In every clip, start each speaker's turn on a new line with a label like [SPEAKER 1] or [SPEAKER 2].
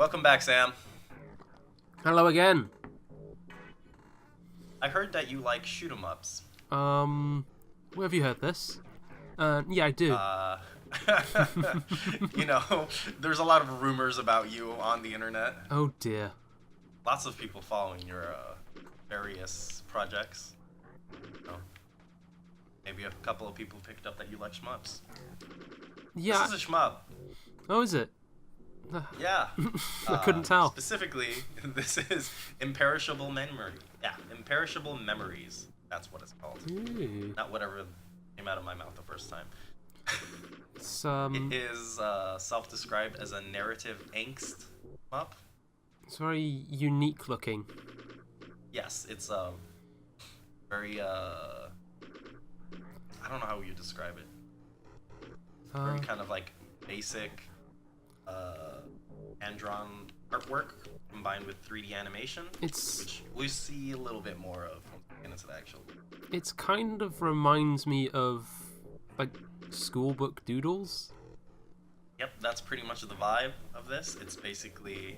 [SPEAKER 1] Welcome back, Sam.
[SPEAKER 2] Hello again.
[SPEAKER 1] I heard that you like shoot 'em ups.
[SPEAKER 2] Where have you heard this? Yeah, I do.
[SPEAKER 1] You know, there's a lot of rumors about you on the internet.
[SPEAKER 2] Oh dear.
[SPEAKER 1] Lots of people following your various projects. You know, maybe a couple of people picked up that you like shmups.
[SPEAKER 2] Yeah.
[SPEAKER 1] This is a shmup.
[SPEAKER 2] Oh, is it?
[SPEAKER 1] Yeah.
[SPEAKER 2] I couldn't tell.
[SPEAKER 1] Specifically, this is Imperishable Memory. Yeah, Imperishable Memories. That's what it's called.
[SPEAKER 2] Ooh.
[SPEAKER 1] Not whatever came out of my mouth the first time.
[SPEAKER 2] It's
[SPEAKER 1] It is self-described as a narrative angst shmup.
[SPEAKER 2] it's very unique looking.
[SPEAKER 1] Yes, it's very I don't know how you describe it. Very kind of like basic hand-drawn artwork combined with 3D animation, which we see a little bit more of when we get into the actual.
[SPEAKER 2] It's kind of reminds me of like schoolbook doodles.
[SPEAKER 1] Yep, that's pretty much the vibe of this. It's basically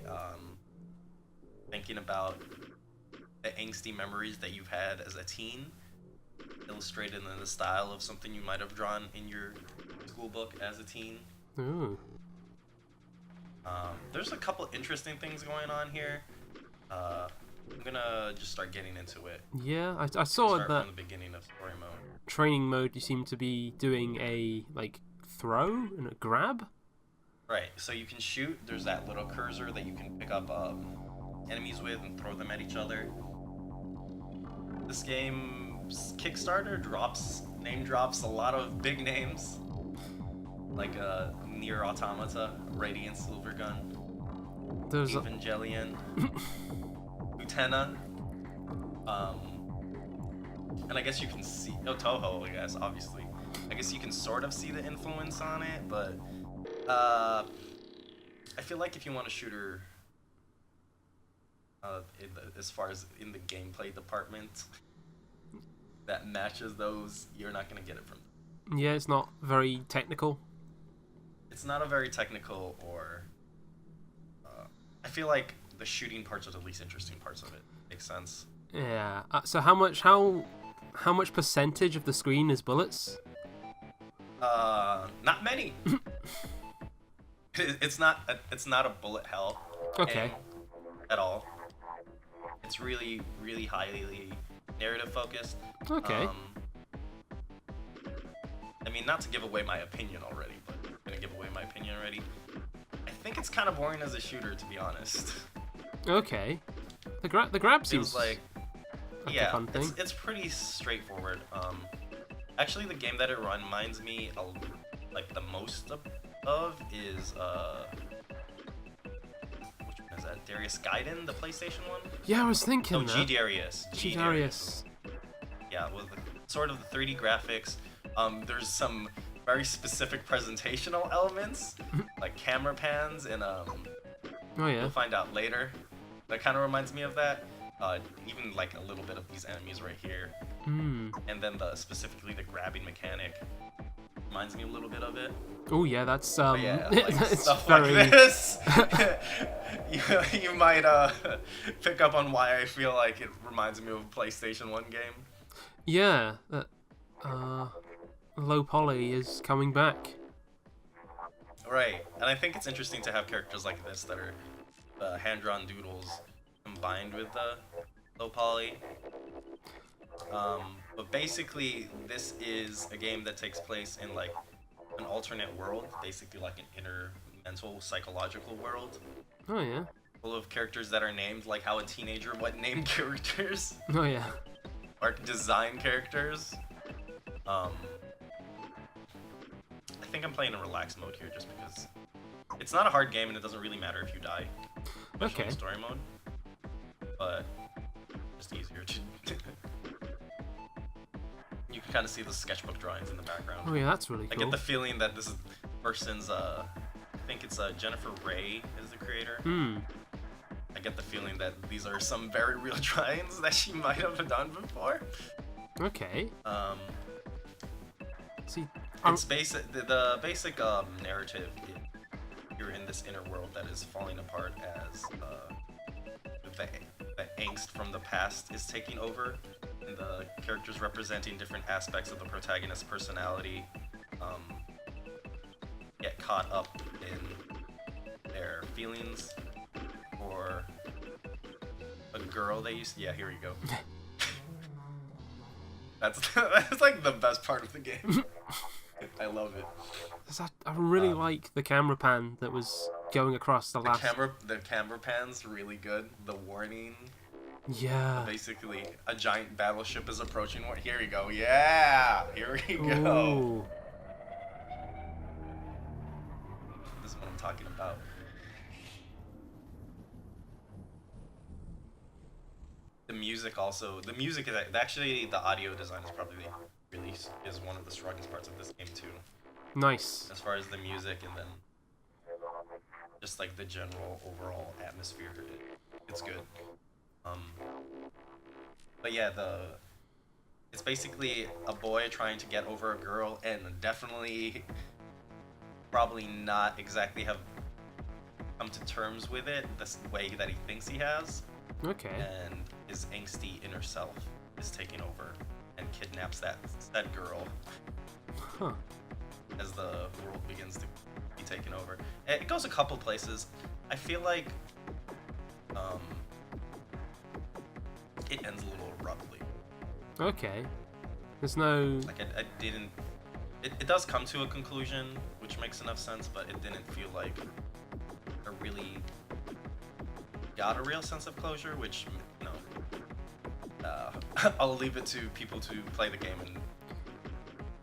[SPEAKER 1] thinking about the angsty memories that you've had as a teen, illustrated in the style of something you might have drawn in your school book as a teen.
[SPEAKER 2] Ooh.
[SPEAKER 1] There's a couple interesting things going on here. I'm gonna just start getting into it.
[SPEAKER 2] Yeah, I saw
[SPEAKER 1] Start
[SPEAKER 2] that
[SPEAKER 1] from the beginning of story mode.
[SPEAKER 2] training mode. You seem to be doing a like throw and a grab.
[SPEAKER 1] Right, so you can shoot. There's that little cursor that you can pick up enemies with and throw them at each other. This game's Kickstarter name drops a lot of big names, like Nier Automata, Radiant Silvergun,
[SPEAKER 2] There's
[SPEAKER 1] Evangelion, Utena, and I guess you can see Tohou. I guess obviously, I guess you can sort of see the influence on it, but I feel like if you want a shooter, as far as in the gameplay department, that matches those, you're not gonna get it from them.
[SPEAKER 2] yeah, it's not very technical.
[SPEAKER 1] It's not a very technical, or I feel like the shooting parts are the least interesting parts of it. Makes sense.
[SPEAKER 2] Yeah. So how much percentage of the screen is bullets?
[SPEAKER 1] Not many. It's not a bullet hell.
[SPEAKER 2] Okay.
[SPEAKER 1] At all. It's really, really highly narrative focused.
[SPEAKER 2] Okay.
[SPEAKER 1] I mean, not to give away my opinion already, but I'm gonna give away my opinion already. I think it's kind of boring as a shooter, to be honest.
[SPEAKER 2] Okay. The grab seems
[SPEAKER 1] like
[SPEAKER 2] a
[SPEAKER 1] yeah,
[SPEAKER 2] fun thing.
[SPEAKER 1] it's pretty straightforward. Actually, the game that it reminds me like the most of is which one is that? Darius Gaiden, the PlayStation one?
[SPEAKER 2] Yeah, I was thinking
[SPEAKER 1] Oh,
[SPEAKER 2] that.
[SPEAKER 1] G-Darius.
[SPEAKER 2] G-Darius.
[SPEAKER 1] Yeah, with sort of the 3D graphics. There's some very specific presentational elements, like camera pans, and
[SPEAKER 2] Oh yeah.
[SPEAKER 1] you'll find out later. That kind of reminds me of that. Even like a little bit of these enemies right here,
[SPEAKER 2] Hmm.
[SPEAKER 1] and then specifically the grabbing mechanic reminds me a little bit of it.
[SPEAKER 2] Oh yeah, that's
[SPEAKER 1] But yeah, like
[SPEAKER 2] it's
[SPEAKER 1] stuff
[SPEAKER 2] very
[SPEAKER 1] like this. you might pick up on why I feel like it reminds me of a PlayStation 1 game.
[SPEAKER 2] yeah. Low poly is coming back.
[SPEAKER 1] Right, and I think it's interesting to have characters like this that are hand-drawn doodles combined with the low poly. But basically, this is a game that takes place in like an alternate world, basically like an inner mental psychological world,
[SPEAKER 2] Oh yeah.
[SPEAKER 1] full of characters that are named like how a teenager would name characters,
[SPEAKER 2] Oh yeah.
[SPEAKER 1] or design characters. I think I'm playing in relaxed mode here just because it's not a hard game and it doesn't really matter if you die, especially
[SPEAKER 2] Okay.
[SPEAKER 1] in story mode. But just easier to. You can kind of see the sketchbook drawings in the background.
[SPEAKER 2] Oh yeah, that's really
[SPEAKER 1] I
[SPEAKER 2] cool.
[SPEAKER 1] get the feeling that this is person's. I think it's Jennifer Raye is the creator.
[SPEAKER 2] Hmm.
[SPEAKER 1] I get the feeling that these are some very real drawings that she might have done before.
[SPEAKER 2] Okay. See,
[SPEAKER 1] It's basic. The basic narrative you're in this inner world that is falling apart as the angst from the past is taking over, and the characters representing different aspects of the protagonist's personality get caught up in their feelings for a girl they used to... Yeah, here we go. That's like the best part of the game. I love it.
[SPEAKER 2] I really like the camera pan that was going across the last...
[SPEAKER 1] The camera pan's really good. The warning.
[SPEAKER 2] Yeah.
[SPEAKER 1] Basically, a giant battleship is approaching. Here we go. Yeah! Here we go.
[SPEAKER 2] Ooh.
[SPEAKER 1] This is what I'm talking about. The music also... The music is... Actually, the audio design is probably is one of the strongest parts of this game, too.
[SPEAKER 2] Nice.
[SPEAKER 1] As far as the music and then just like the general overall atmosphere, it's good. But yeah, it's basically a boy trying to get over a girl, and definitely probably not exactly have come to terms with it the way that he thinks he has.
[SPEAKER 2] Okay.
[SPEAKER 1] And his angsty inner self is taking over and kidnaps that girl.
[SPEAKER 2] Huh.
[SPEAKER 1] As the world begins to be taken over. It goes a couple places. I feel like it ends a little abruptly.
[SPEAKER 2] Okay. There's no...
[SPEAKER 1] Like, I didn't... It does come to a conclusion, which makes enough sense, but it didn't feel like I really got a real sense of closure, which, you know, I'll leave it to people to play the game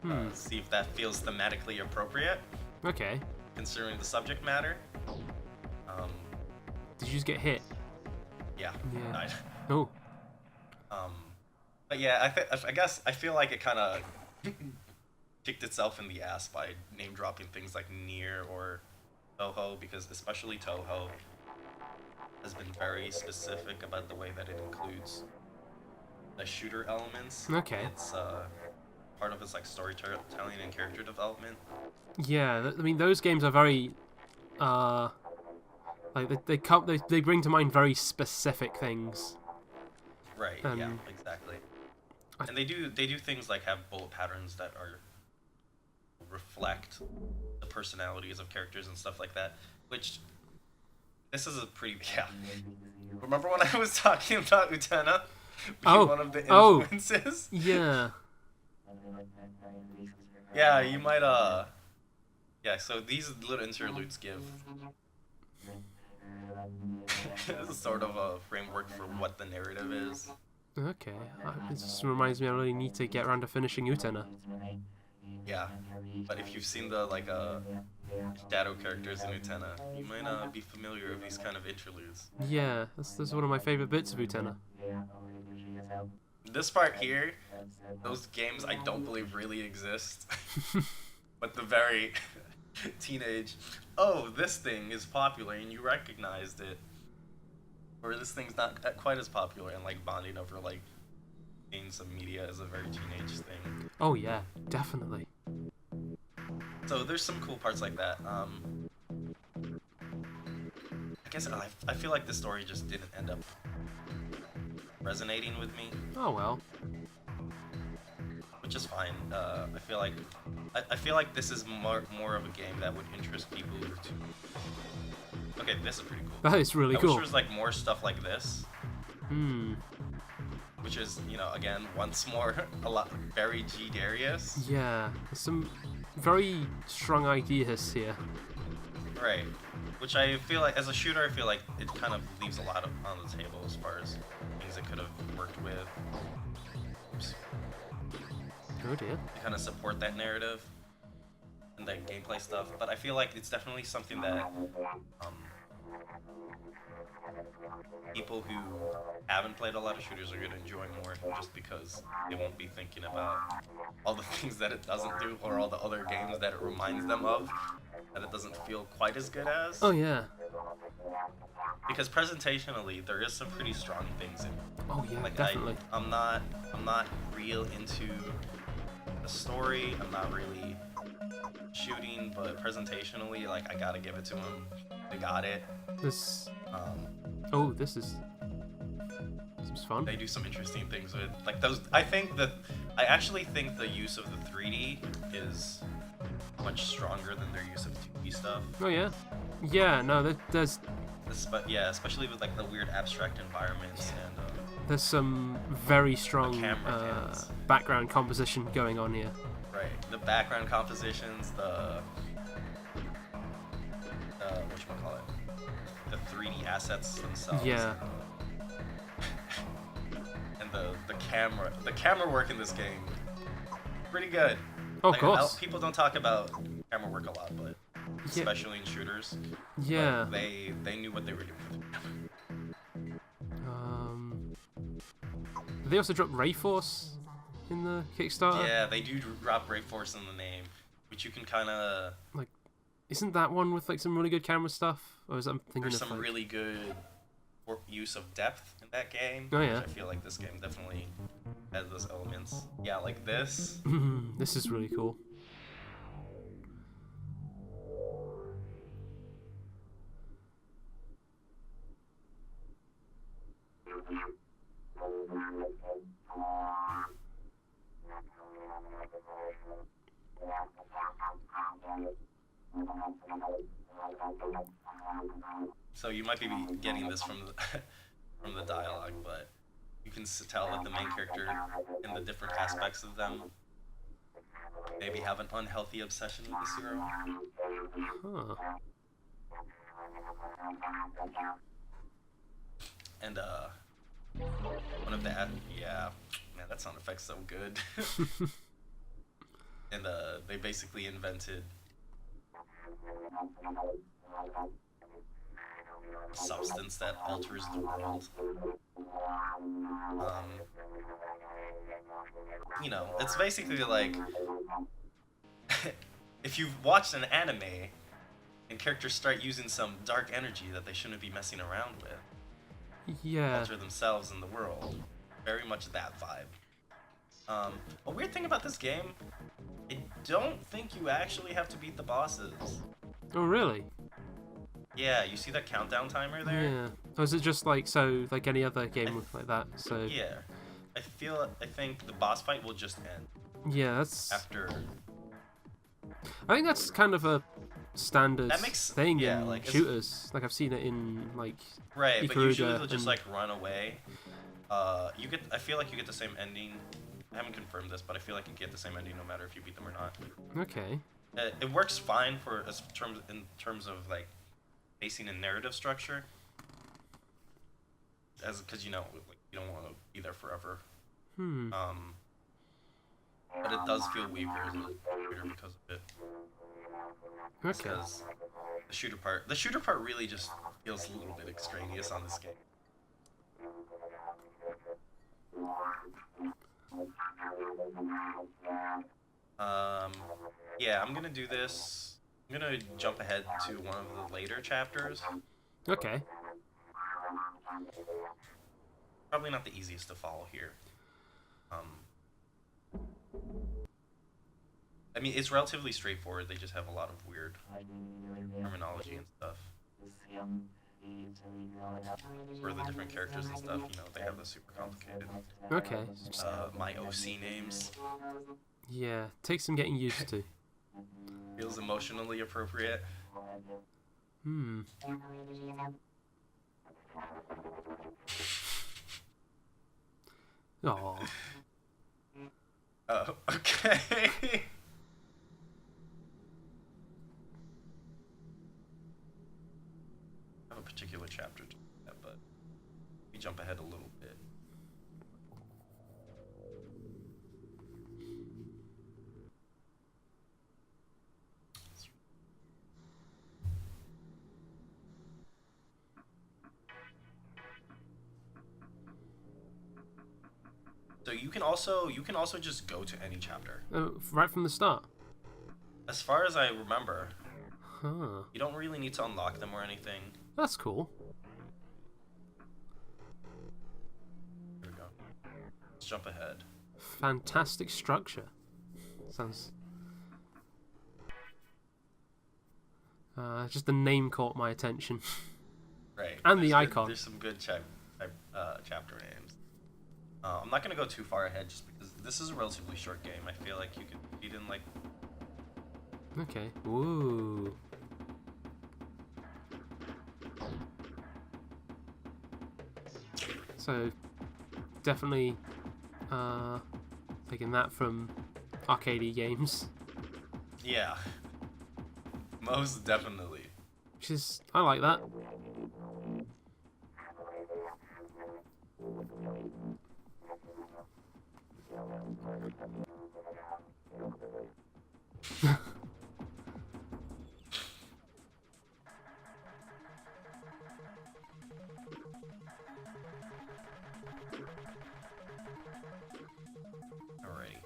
[SPEAKER 1] and see if that feels thematically appropriate.
[SPEAKER 2] Okay. Considering
[SPEAKER 1] the subject matter.
[SPEAKER 2] Did you just get hit?
[SPEAKER 1] Yeah.
[SPEAKER 2] Yeah. Oh.
[SPEAKER 1] But yeah, I guess I feel like it kind of kicked itself in the ass by name dropping things like Nier or Tohou, because especially Tohou has been very specific about the way that it includes the shooter elements.
[SPEAKER 2] Okay.
[SPEAKER 1] It's part of its like storytelling and character development.
[SPEAKER 2] Yeah, I mean those games are very like they bring to mind very specific things.
[SPEAKER 1] Right. Yeah. Exactly. And they do things like have bullet patterns that are reflect the personalities of characters and stuff like that. Which this is a pretty Remember when I was talking about Utena being one of the influences?
[SPEAKER 2] Yeah.
[SPEAKER 1] Yeah, you might yeah, so these little interludes give sort of a framework for what the narrative is.
[SPEAKER 2] Okay, it just reminds me I really need to get around to finishing Utena.
[SPEAKER 1] Yeah, but if you've seen the shadow characters in Utena, you might not be familiar with these kind of interludes.
[SPEAKER 2] Yeah, that's one of my favorite bits of Utena.
[SPEAKER 1] This part here, those games I don't believe really exist. But the very teenage, oh, this thing is popular and you recognized it. Or this thing's not quite as popular, and like bonding over like seeing some media is a very teenage thing.
[SPEAKER 2] Oh yeah, definitely.
[SPEAKER 1] So there's some cool parts like that. I guess I feel like the story just didn't end up resonating with me.
[SPEAKER 2] Oh well.
[SPEAKER 1] Which is fine. I feel like this is more of a game that would interest people to... Okay, this is pretty cool.
[SPEAKER 2] That is really cool.
[SPEAKER 1] I wish there was like more stuff like this. Which is, you know, again, once more, a lot very G-Darius.
[SPEAKER 2] Yeah, there's some very strong ideas here.
[SPEAKER 1] Right. Which I feel like, as a shooter, I feel like it kind of leaves a lot on the table as far as things it could have worked with. Oops.
[SPEAKER 2] Oh dear.
[SPEAKER 1] To kind of support that narrative and that gameplay stuff, but I feel like it's definitely something that people who haven't played a lot of shooters are going to enjoy more, just because they won't be thinking about all the things that it doesn't do or all the other games that it reminds them of that it doesn't feel quite as good as.
[SPEAKER 2] Oh yeah.
[SPEAKER 1] Because presentationally, there is some pretty strong things in it.
[SPEAKER 2] Oh yeah,
[SPEAKER 1] like
[SPEAKER 2] definitely.
[SPEAKER 1] I'm not real into the story. I'm not really shooting, but presentationally, like, I gotta give it to them. They got it.
[SPEAKER 2] This.
[SPEAKER 1] Um,
[SPEAKER 2] Oh, this is fun.
[SPEAKER 1] they do some interesting things with like those. I actually think the use of the 3D is much stronger than their use of 2D stuff.
[SPEAKER 2] Oh yeah, yeah. No, there's
[SPEAKER 1] Yeah, especially with like the weird abstract environments and
[SPEAKER 2] there's some very strong
[SPEAKER 1] camera cams.
[SPEAKER 2] background composition going on here.
[SPEAKER 1] right, the background compositions, the whatchamacallit, the 3D assets themselves.
[SPEAKER 2] Yeah.
[SPEAKER 1] And the camera work in this game, pretty good.
[SPEAKER 2] Oh,
[SPEAKER 1] Like,
[SPEAKER 2] of course.
[SPEAKER 1] people don't talk about camera work a lot, but
[SPEAKER 2] Yeah.
[SPEAKER 1] especially in shooters.
[SPEAKER 2] Yeah.
[SPEAKER 1] But they knew what they were doing with the camera.
[SPEAKER 2] They also dropped Raye in the Kickstarter.
[SPEAKER 1] Yeah, they do drop Raye Force in the name, which you can kind of.
[SPEAKER 2] Like, isn't that one with like some really good camera stuff? Or is I'm thinking
[SPEAKER 1] There's
[SPEAKER 2] of
[SPEAKER 1] some
[SPEAKER 2] like...
[SPEAKER 1] really good use of depth in that game.
[SPEAKER 2] Oh, yeah.
[SPEAKER 1] Which I feel like this game definitely has those elements. Yeah, like this.
[SPEAKER 2] This is really cool.
[SPEAKER 1] So you might be getting this from the from the dialogue, but you can tell that the main character and the different aspects of them maybe have an unhealthy obsession with this hero.
[SPEAKER 2] Huh.
[SPEAKER 1] And one of the yeah, man, that sound effect's so good. And they basically invented a substance that alters the world. You know, it's basically like if you've watched an anime and characters start using some dark energy that they shouldn't be messing around with,
[SPEAKER 2] Yeah.
[SPEAKER 1] alter themselves in the world. Very much that vibe. A weird thing about this game, I don't think you actually have to beat the bosses.
[SPEAKER 2] Oh really?
[SPEAKER 1] Yeah, you see that countdown timer there?
[SPEAKER 2] Yeah. Or is it just like like any other game with like that? So
[SPEAKER 1] Yeah. I think the boss fight will just end
[SPEAKER 2] yeah, that's.
[SPEAKER 1] after.
[SPEAKER 2] I think that's kind of a standard
[SPEAKER 1] That makes-
[SPEAKER 2] thing
[SPEAKER 1] yeah,
[SPEAKER 2] in
[SPEAKER 1] like, it's-
[SPEAKER 2] shooters. Like I've seen it in like
[SPEAKER 1] Right, but
[SPEAKER 2] Ikaruga
[SPEAKER 1] usually they'll just
[SPEAKER 2] and-
[SPEAKER 1] like run away. I feel like you get the same ending. I haven't confirmed this, but I feel like you get the same ending no matter if you beat them or not.
[SPEAKER 2] Okay.
[SPEAKER 1] It works fine in terms of like pacing and narrative structure, because you know, like, you don't want to be there forever. But it does feel weaker because of it.
[SPEAKER 2] Okay.
[SPEAKER 1] Because the shooter part really just feels a little bit extraneous on this game. Yeah, I'm gonna do this. I'm gonna jump ahead to one of the later chapters.
[SPEAKER 2] Okay.
[SPEAKER 1] Probably not the easiest to follow here. I mean, it's relatively straightforward. They just have a lot of weird terminology and stuff. For the different characters and stuff, you know, they have the super complicated
[SPEAKER 2] Okay.
[SPEAKER 1] my OC names.
[SPEAKER 2] Yeah, takes some getting used to.
[SPEAKER 1] Feels emotionally appropriate.
[SPEAKER 2] Oh.
[SPEAKER 1] Okay. I have a particular chapter to do that, but we jump ahead a little bit. So you can also just go to any chapter.
[SPEAKER 2] Right from the start.
[SPEAKER 1] As far as I remember,
[SPEAKER 2] Huh.
[SPEAKER 1] you don't really need to unlock them or anything.
[SPEAKER 2] That's cool.
[SPEAKER 1] Here we go. Let's jump ahead.
[SPEAKER 2] Fantastic structure. Sounds. Just the name caught my attention.
[SPEAKER 1] Right.
[SPEAKER 2] And the
[SPEAKER 1] There's
[SPEAKER 2] icon.
[SPEAKER 1] There's some good chapter names. I'm not gonna go too far ahead just because this is a relatively short game. I feel like you could beat in like.
[SPEAKER 2] Okay. Woo. So, definitely taking that from arcadey games.
[SPEAKER 1] Yeah. Most definitely.
[SPEAKER 2] Which is, I like that.
[SPEAKER 1] Alrighty.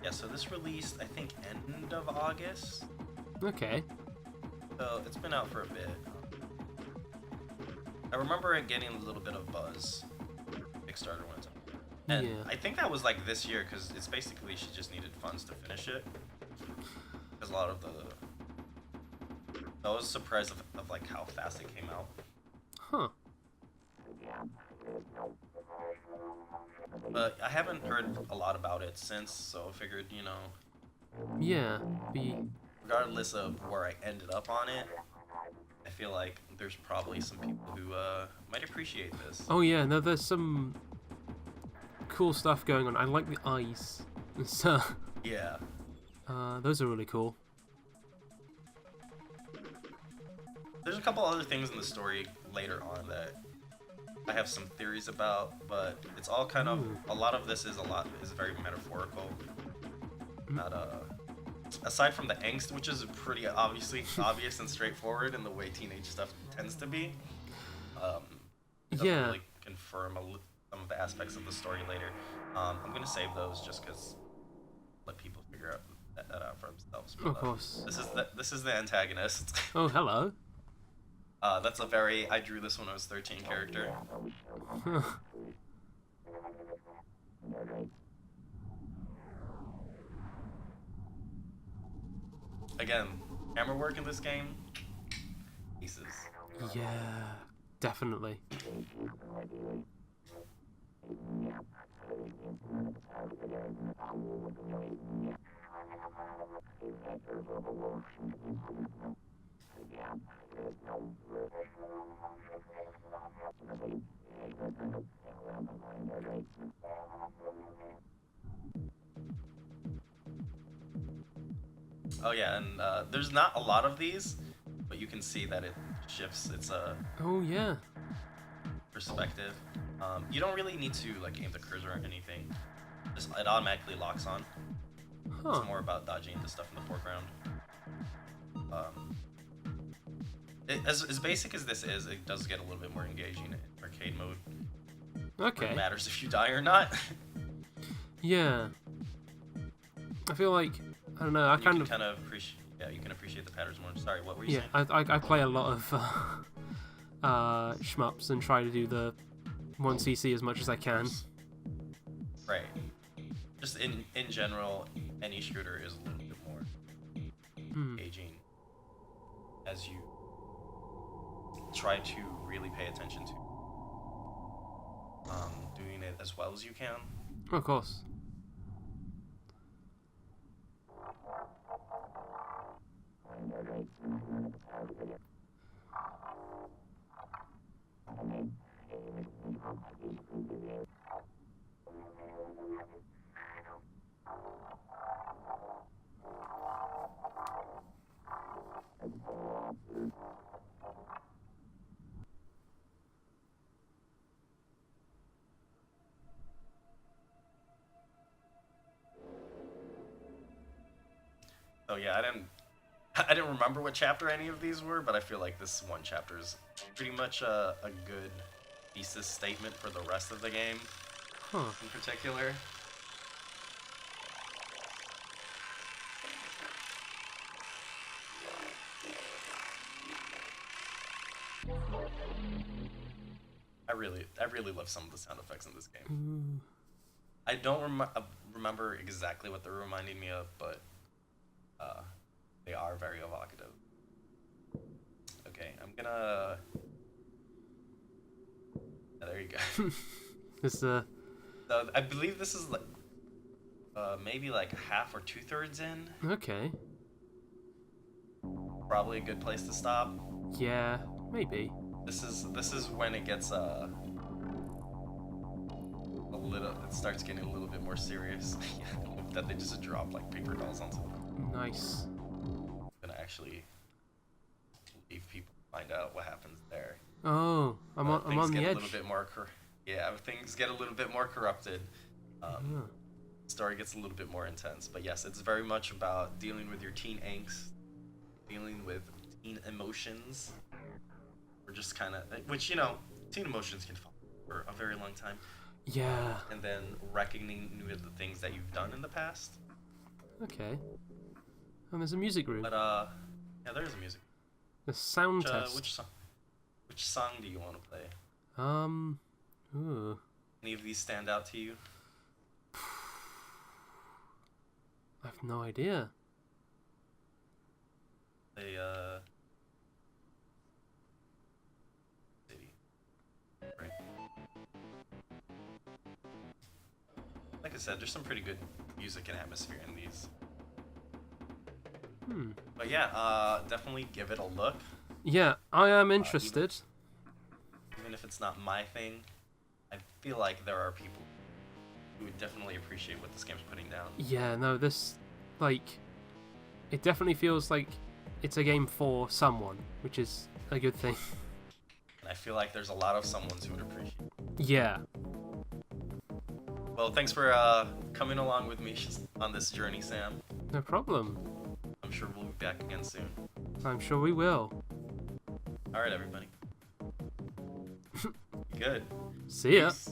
[SPEAKER 1] Yeah, so this released, I think, end of August.
[SPEAKER 2] Okay.
[SPEAKER 1] So it's been out for a bit. I remember it getting a little bit of buzz. Kickstarter when it's up. And
[SPEAKER 2] Yeah.
[SPEAKER 1] I think that was like this year because it's basically she just needed funds to finish it. Because a lot of I was surprised of like how fast it came out.
[SPEAKER 2] Huh.
[SPEAKER 1] But I haven't heard a lot about it since, so I figured,
[SPEAKER 2] Yeah.
[SPEAKER 1] regardless of where I ended up on it, I feel like there's probably some people who might appreciate this.
[SPEAKER 2] Oh yeah, no, there's some cool stuff going on. I like the eyes. So,
[SPEAKER 1] Yeah.
[SPEAKER 2] those are really cool.
[SPEAKER 1] There's a couple other things in the story later on that I have some theories about, but it's all kind of a lot of this is very metaphorical. Not aside from the angst, which is pretty obvious and straightforward in the way teenage stuff tends to be. It doesn't
[SPEAKER 2] Yeah.
[SPEAKER 1] really confirm some of the aspects of the story later. I'm gonna save those just because let people figure out that out for themselves. But,
[SPEAKER 2] Of course.
[SPEAKER 1] This is the antagonist.
[SPEAKER 2] Oh, hello.
[SPEAKER 1] That's I drew this when I was 13 character. Again, camera work in this game, pieces.
[SPEAKER 2] Yeah, definitely.
[SPEAKER 1] Oh yeah, and there's not a lot of these, but you can see that it shifts its
[SPEAKER 2] Oh yeah.
[SPEAKER 1] perspective. You don't really need to like aim the cursor or anything. Just it automatically locks on.
[SPEAKER 2] Huh.
[SPEAKER 1] It's more about dodging the stuff in the foreground. As basic as this is, it does get a little bit more engaging in arcade mode.
[SPEAKER 2] Okay.
[SPEAKER 1] It matters if you die or not.
[SPEAKER 2] Yeah. I feel like, I don't know, I
[SPEAKER 1] you
[SPEAKER 2] kind
[SPEAKER 1] can
[SPEAKER 2] of...
[SPEAKER 1] kind of appreciate. Yeah, you can appreciate the patterns more. Sorry, what were you
[SPEAKER 2] Yeah,
[SPEAKER 1] saying?
[SPEAKER 2] I play a lot of shmups and try to do the 1cc as much as I can.
[SPEAKER 1] Right. Just in general, any shooter is a little bit more engaging as you try to really pay attention to doing it as well as you can.
[SPEAKER 2] Of course.
[SPEAKER 1] So yeah, I didn't remember what chapter any of these were, but I feel like this one chapter is pretty much a good thesis statement for the rest of the game
[SPEAKER 2] Huh.
[SPEAKER 1] in particular. I really love some of the sound effects in this game. I don't remember exactly what they're reminding me of, but they are very evocative. gonna. Yeah, there you go.
[SPEAKER 2] This
[SPEAKER 1] So I believe this is like maybe like half or 2/3 in.
[SPEAKER 2] okay.
[SPEAKER 1] Probably a good place to stop.
[SPEAKER 2] Yeah, maybe.
[SPEAKER 1] This is when it gets a little. It starts getting a little bit more serious. That they just drop like paper dolls onto them.
[SPEAKER 2] Nice.
[SPEAKER 1] Gonna actually leave people find out what happens there.
[SPEAKER 2] Oh, I'm on
[SPEAKER 1] Things
[SPEAKER 2] the
[SPEAKER 1] get
[SPEAKER 2] edge.
[SPEAKER 1] a little bit more. Yeah, things get a little bit more corrupted. Story gets a little bit more intense, but yes, it's very much about dealing with your teen angst, dealing with teen emotions, or just kind of, which teen emotions can follow for a very long time,
[SPEAKER 2] Yeah.
[SPEAKER 1] and then reckoning with the things that you've done in the past.
[SPEAKER 2] Okay. And there's a music room.
[SPEAKER 1] But yeah, there is a music.
[SPEAKER 2] The sound test.
[SPEAKER 1] Which song do you want to play?
[SPEAKER 2] Ooh.
[SPEAKER 1] Any of these stand out to you?
[SPEAKER 2] I have no idea.
[SPEAKER 1] They city. Right. Like I said, there's some pretty good music and atmosphere in these. But yeah, definitely give it a look.
[SPEAKER 2] Yeah, I am interested.
[SPEAKER 1] Even if it's not my thing, I feel like there are people who would definitely appreciate what this game's putting down.
[SPEAKER 2] Yeah, no, this, like, it definitely feels like it's a game for someone, which is a good thing.
[SPEAKER 1] And I feel like there's a lot of someones who would appreciate it.
[SPEAKER 2] Yeah.
[SPEAKER 1] Well, thanks for coming along with me on this journey, Sam.
[SPEAKER 2] No problem.
[SPEAKER 1] I'm sure we'll be back again soon.
[SPEAKER 2] I'm sure we will.
[SPEAKER 1] All right, everybody. Good.
[SPEAKER 2] See ya.
[SPEAKER 1] Peace.